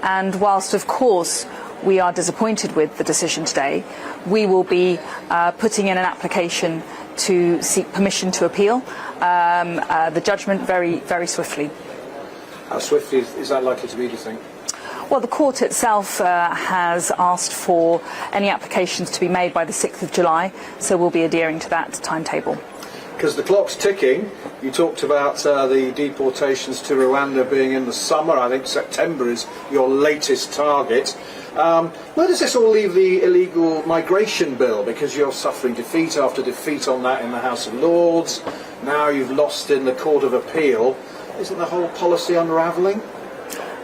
And whilst, of course, we are disappointed with the decision today, we will be putting in an application to seek permission to appeal the judgment very, very swiftly. How swiftly is that likely to be, do you think? Well, the court itself has asked for any applications to be made by the 6th of July, so we'll be adhering to that timetable. Because the clock's ticking. You talked about the deportations to Rwanda being in the summer. I think September is your latest target. Where does this all leave the illegal migration bill? Because you're suffering defeat after defeat on that in the House of Lords. Now you've lost in the Court of Appeal. Isn't the whole policy unravelling?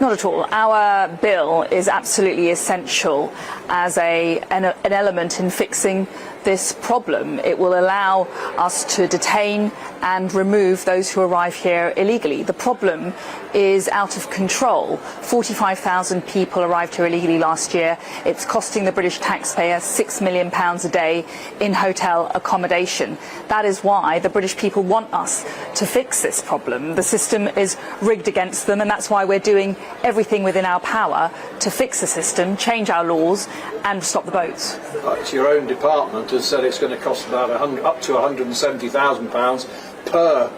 Not at all. Our bill is absolutely essential as an element in fixing this problem. It will allow us to detain and remove those who arrive here illegally. The problem is out of control. 45,000 people arrived here illegally last year. It's costing the British taxpayer £6 million a day in hotel accommodation. That is why the British people want us to fix this problem. The system is rigged against them, and that's why we're doing everything within our power to fix the system, change our laws and stop the boats. It's your own department has said it's going to cost about up to £170,000 per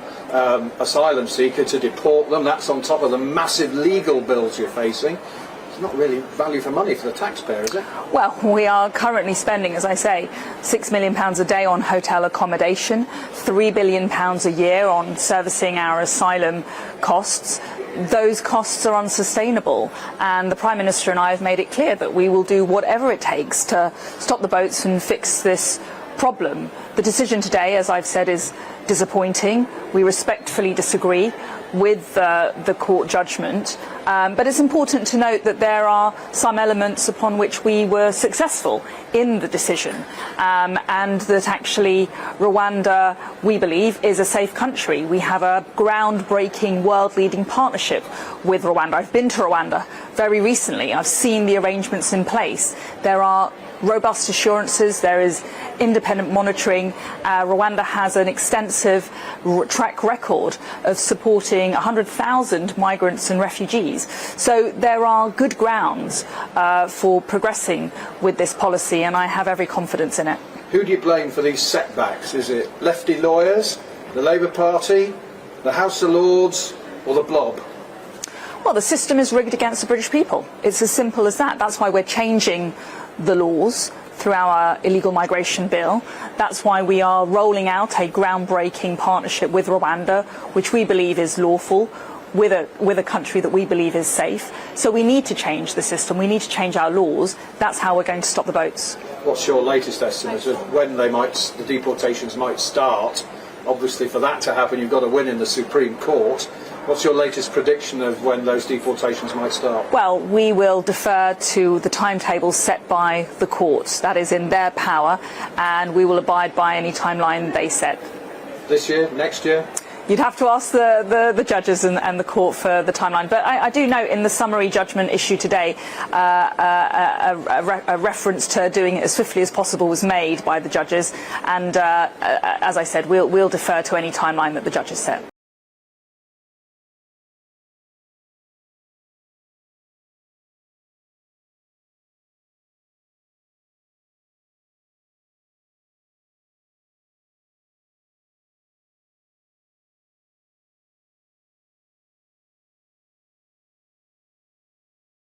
asylum seeker to deport them. That's on top of the massive legal bills you're facing. It's not really value for money for the taxpayer, is it? Well, we are currently spending, as I say, £6 million a day on hotel accommodation, £3 billion a year on servicing our asylum costs. Those costs are unsustainable, and the Prime Minister and I have made it clear that we will do whatever it takes to stop the boats and fix this problem. The decision today, as I've said, is disappointing. We respectfully disagree with the court judgment, but it's important to note that there are some elements upon which we were successful in the decision, and that actually Rwanda, we believe, is a safe country. We have a groundbreaking, world-leading partnership with Rwanda. I've been to Rwanda very recently. I've seen the arrangements in place. There are robust assurances, there is independent monitoring. Rwanda has an extensive track record of supporting 100,000 migrants and refugees. So there are good grounds for progressing with this policy, and I have every confidence in it. Who do you blame for these setbacks? Is it lefty lawyers, the Labour Party, the House of Lords, or the Blob? Well, the system is rigged against the British people. It's as simple as that. That's why we're changing the laws through our illegal migration bill. That's why we are rolling out a groundbreaking partnership with Rwanda, which we believe is lawful, with a country that we believe is safe. So we need to change the system. We need to change our laws. That's how we're going to stop the boats. What's your latest estimate of when the deportations might start? Obviously, for that to happen, you've got to win in the Supreme Court. What's your latest prediction of when those deportations might start? Well, we will defer to the timetable set by the courts. That is in their power, and we will abide by any timeline they set. This year? Next year? You'd have to ask the judges and the court for the timeline. But I do note in the summary judgment issued today, a reference to doing it as swiftly as possible was made by the judges. And as I said, we'll defer to any timeline that the judges set.